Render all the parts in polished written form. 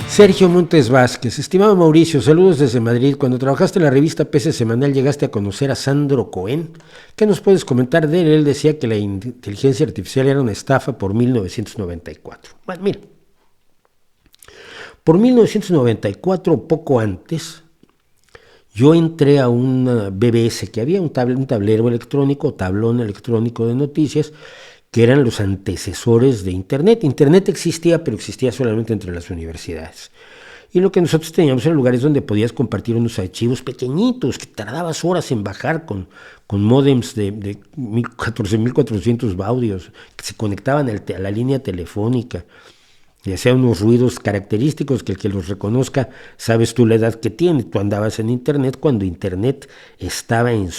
Sergio Montes Vázquez, estimado Mauricio, saludos desde Madrid. Cuando trabajaste en la revista PC Semanal llegaste a conocer a Sandro Cohen. ¿Qué nos puedes comentar de él? Él decía que la inteligencia artificial era una estafa por 1994. Bueno, mira, por 1994, poco antes, yo entré a una BBS, que había un tablero electrónico, tablón electrónico de noticias, que eran los antecesores de Internet. Internet existía, pero existía solamente entre las universidades. Y lo que nosotros teníamos eran lugares donde podías compartir unos archivos pequeñitos, que tardabas horas en bajar con módems de 14.400 baudios, que se conectaban a la línea telefónica, y hacían unos ruidos característicos que el que los reconozca, sabes tú la edad que tiene. Tú andabas en Internet cuando Internet estaba en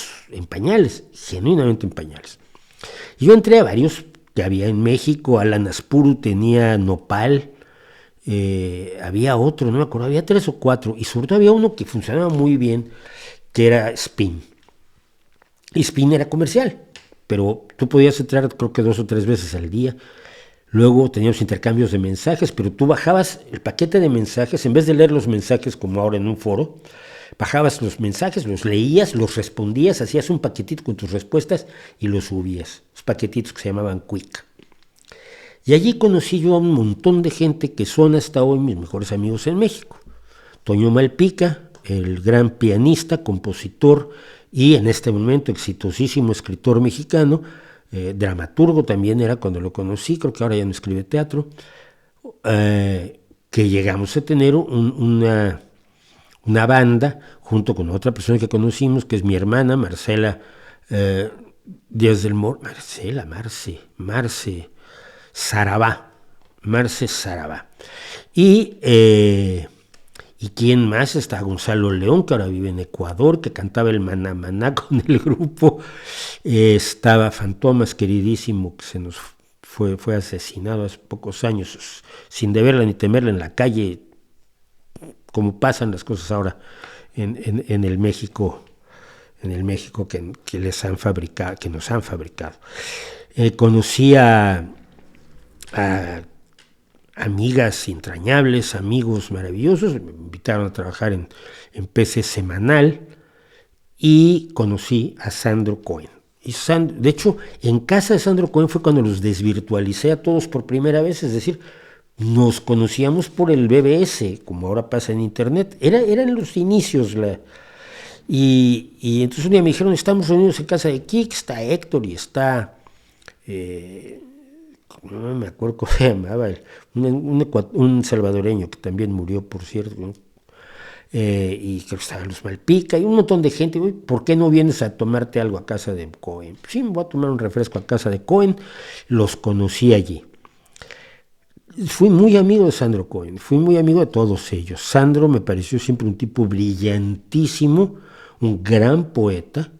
pañales, genuinamente en pañales. Yo entré a varios que había en México. Alan Aspuru tenía Nopal, había otro, no me acuerdo, había 3 o 4, y sobre todo había uno que funcionaba muy bien, que era Spin. Y Spin era comercial, pero tú podías entrar creo que 2 o 3 veces al día. Luego teníamos intercambios de mensajes, pero tú bajabas el paquete de mensajes, en vez de leer los mensajes como ahora en un foro, bajabas los mensajes, los leías, los respondías, hacías un paquetito con tus respuestas y los subías. Los paquetitos que se llamaban Quick. Y allí conocí yo a un montón de gente que son hasta hoy mis mejores amigos en México. Toño Malpica, el gran pianista, compositor y en este momento exitosísimo escritor mexicano, dramaturgo también era cuando lo conocí, creo que ahora ya no escribe teatro, que llegamos a tener una banda junto con otra persona que conocimos, que es mi hermana Marcela Díaz del Mor, Marce Sarabá. ¿Y quién más? Está Gonzalo León, que ahora vive en Ecuador, que cantaba el Maná Maná con el grupo. Estaba Fantomas, queridísimo, que se nos fue asesinado hace pocos años, sin deberla ni temerla, en la calle, como pasan las cosas ahora en el México, que les han fabricado, que nos han fabricado. Conocí a amigas entrañables, amigos maravillosos, me invitaron a trabajar en PC Semanal y conocí a Sandro Cohen. De hecho, en casa de Sandro Cohen fue cuando los desvirtualicé a todos por primera vez, es decir, nos conocíamos por el BBS, como ahora pasa en Internet. Eran los inicios. Y entonces un día me dijeron, estamos reunidos en casa de Kik, está Héctor y está... no me acuerdo cómo se llamaba, un salvadoreño que también murió, por cierto, ¿no? Y creo que estaban los Malpica y un montón de gente. ¿Por qué no vienes a tomarte algo a casa de Cohen? Pues sí, me voy a tomar un refresco a casa de Cohen. Los conocí allí. Fui muy amigo de Sandro Cohen, fui muy amigo de todos ellos. Sandro me pareció siempre un tipo brillantísimo, un gran poeta.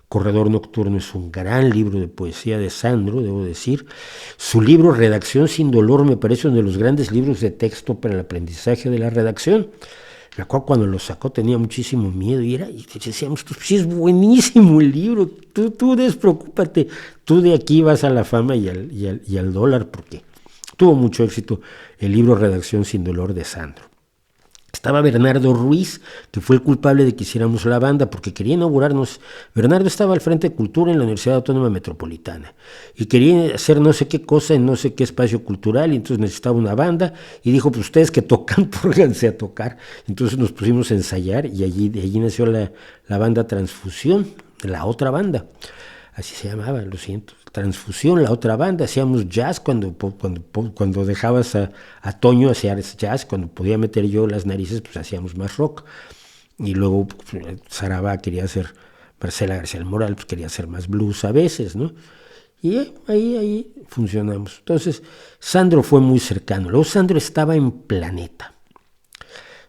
Corredor Nocturno es un gran libro de poesía de Sandro, debo decir. Su libro Redacción sin Dolor me parece uno de los grandes libros de texto para el aprendizaje de la redacción. Me acuerdo cuando lo sacó tenía muchísimo miedo y decíamos, sí, es buenísimo el libro, tú despreocúpate, tú de aquí vas a la fama y al dólar, porque tuvo mucho éxito el libro Redacción sin Dolor de Sandro. Estaba Bernardo Ruiz, que fue el culpable de que hiciéramos la banda, porque quería inaugurarnos. Bernardo estaba al frente de Cultura en la Universidad Autónoma Metropolitana y quería hacer no sé qué cosa en no sé qué espacio cultural, y entonces necesitaba una banda y dijo, pues ustedes que tocan, pónganse a tocar. Entonces nos pusimos a ensayar y de allí nació la banda Transfusión, la otra banda. Así se llamaba, lo siento, Transfusión, la otra banda. Hacíamos jazz cuando dejabas a Toño hacer jazz, cuando podía meter yo las narices, pues hacíamos más rock. Y luego Sarabá quería hacer, Marcela García Moral, pues quería hacer más blues a veces, ¿no? Y ahí funcionamos. Entonces, Sandro fue muy cercano. Luego Sandro estaba en Planeta.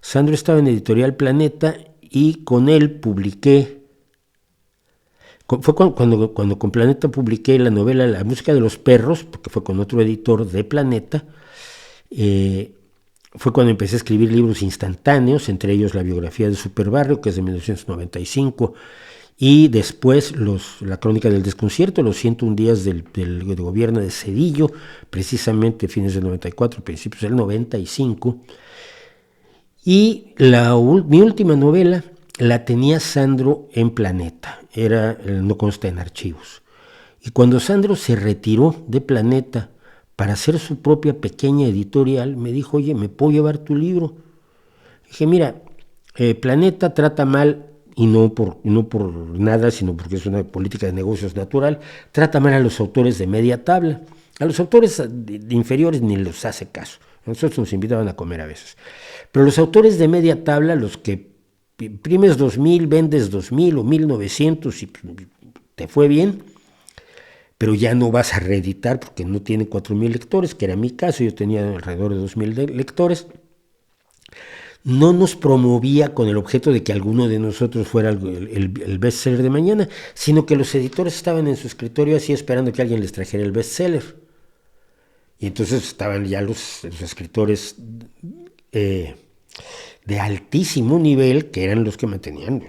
Sandro estaba en Editorial Planeta y con él publiqué. Fue cuando con Planeta publiqué la novela La música de los perros, porque fue con otro editor de Planeta. Fue cuando empecé a escribir libros instantáneos, entre ellos la biografía de Superbarrio, que es de 1995, y después la crónica del desconcierto, los 101 días del gobierno de Zedillo, precisamente fines del 94, principios del 95. Y mi última novela la tenía Sandro en Planeta, no consta en archivos. Y cuando Sandro se retiró de Planeta para hacer su propia pequeña editorial, me dijo, oye, ¿me puedo llevar tu libro? Dije, mira, Planeta trata mal, y no por nada, sino porque es una política de negocios natural, trata mal a los autores de media tabla. A los autores de inferiores ni los hace caso. Nosotros nos invitaban a comer a veces. Pero los autores de media tabla, los que imprimes 2000, vendes 2000 o 1900 y te fue bien, pero ya no vas a reeditar porque no tiene 4000 lectores, que era mi caso, yo tenía alrededor de 2000 lectores. No nos promovía con el objeto de que alguno de nosotros fuera el bestseller de mañana, sino que los editores estaban en su escritorio así esperando que alguien les trajera el bestseller. Y entonces estaban ya los escritores de altísimo nivel, que eran los que mantienen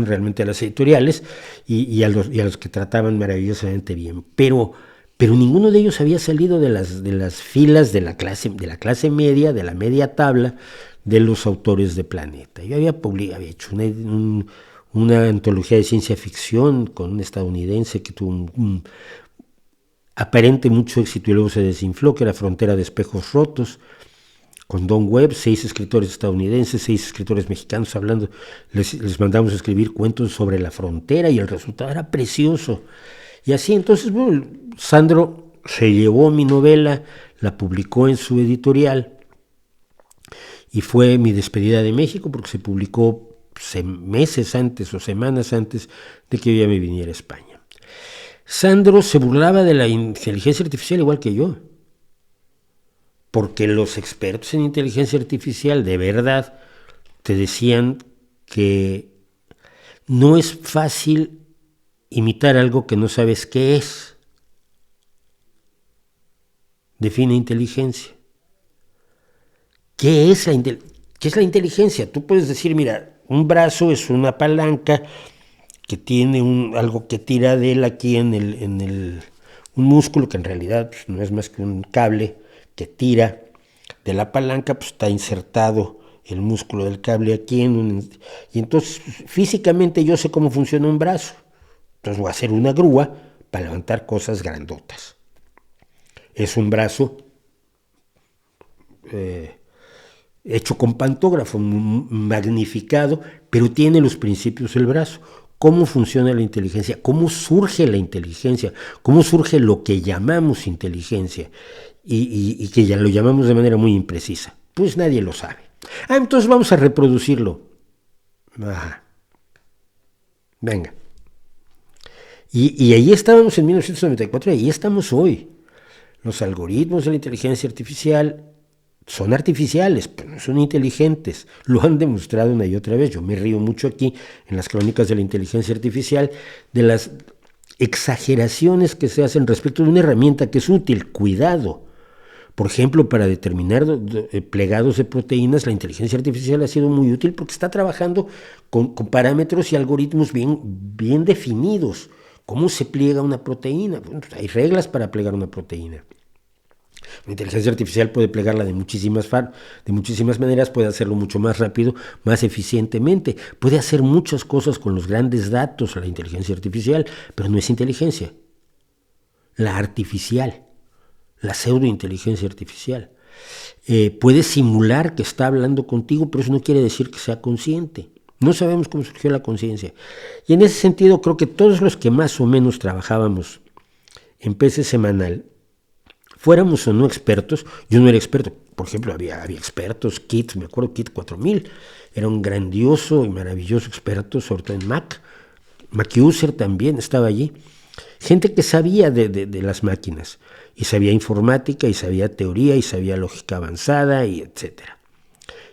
realmente a las editoriales y a los que trataban maravillosamente bien. Pero ninguno de ellos había salido de las filas de la clase media, de la media tabla, de los autores de Planeta. Yo había hecho una antología de ciencia ficción con un estadounidense que tuvo un aparente mucho éxito y luego se desinfló, que era Frontera de Espejos Rotos, con Don Webb, 6 escritores estadounidenses, 6 escritores mexicanos hablando, les mandamos a escribir cuentos sobre la frontera y el resultado era precioso. Y así entonces, bueno, Sandro se llevó mi novela, la publicó en su editorial y fue mi despedida de México porque se publicó meses antes o semanas antes de que yo ya me viniera a España. Sandro se burlaba de la inteligencia artificial igual que yo, porque los expertos en inteligencia artificial de verdad te decían que no es fácil imitar algo que no sabes qué es. Define inteligencia. ¿Qué es la inteligencia? Tú puedes decir, mira, un brazo es una palanca que tiene algo que tira de él aquí un músculo que en realidad pues, no es más que un cable que tira de la palanca, pues está insertado el músculo del cable aquí y entonces físicamente yo sé cómo funciona un brazo. Entonces voy a hacer una grúa para levantar cosas grandotas. Es un brazo hecho con pantógrafo, magnificado, pero tiene los principios del brazo. ¿Cómo funciona la inteligencia? ¿Cómo surge la inteligencia? ¿Cómo surge lo que llamamos inteligencia? Y que ya lo llamamos de manera muy imprecisa. Pues nadie lo sabe. Entonces vamos a reproducirlo. Venga. Y ahí estábamos en 1994 y ahí estamos hoy. Los algoritmos de la inteligencia artificial son artificiales, pero no son inteligentes. Lo han demostrado una y otra vez. Yo me río mucho aquí en las crónicas de la inteligencia artificial de las exageraciones que se hacen respecto de una herramienta que es útil. Cuidado. Por ejemplo, para determinar plegados de proteínas, la inteligencia artificial ha sido muy útil porque está trabajando con parámetros y algoritmos bien definidos. ¿Cómo se pliega una proteína? Bueno, pues hay reglas para plegar una proteína. La inteligencia artificial puede plegarla de muchísimas maneras, puede hacerlo mucho más rápido, más eficientemente, puede hacer muchas cosas con los grandes datos, la inteligencia artificial, pero no es inteligencia. La artificial, la pseudointeligencia artificial, puede simular que está hablando contigo, pero eso no quiere decir que sea consciente. No sabemos cómo surgió la conciencia. Y en ese sentido creo que todos los que más o menos trabajábamos en PC Semanal, fuéramos o no expertos, yo no era experto, por ejemplo, había expertos, Kit, me acuerdo, Kit 4000, era un grandioso y maravilloso experto, sobre todo en Mac User también estaba allí, gente que sabía de las máquinas, y sabía informática, y sabía teoría, y sabía lógica avanzada, y etcétera.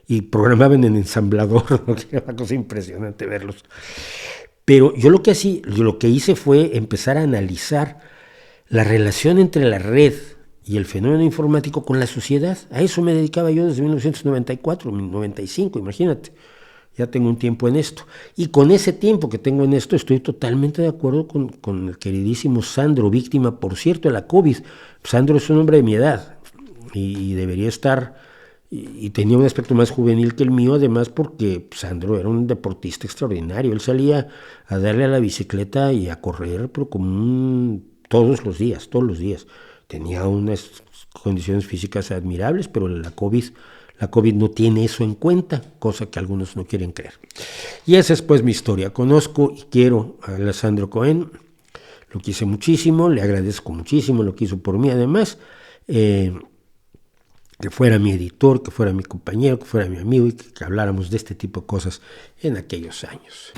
Y programaban en ensamblador, que era una cosa impresionante verlos. Pero yo lo que hice fue empezar a analizar la relación entre la red y el fenómeno informático con la sociedad. A eso me dedicaba yo desde 1994, 95, imagínate. Ya tengo un tiempo en esto. Y con ese tiempo que tengo en esto, estoy totalmente de acuerdo con el queridísimo Sandro, víctima, por cierto, de la COVID. Sandro es un hombre de mi edad y debería estar y tenía un aspecto más juvenil que el mío, además porque Sandro era un deportista extraordinario. Él salía a darle a la bicicleta y a correr, pero todos los días, todos los días. Tenía unas condiciones físicas admirables, pero la COVID no tiene eso en cuenta, cosa que algunos no quieren creer. Y esa es pues mi historia. Conozco y quiero a Alessandro Cohen, lo quise muchísimo, le agradezco muchísimo lo que hizo por mí además, que fuera mi editor, que fuera mi compañero, que fuera mi amigo y que habláramos de este tipo de cosas en aquellos años.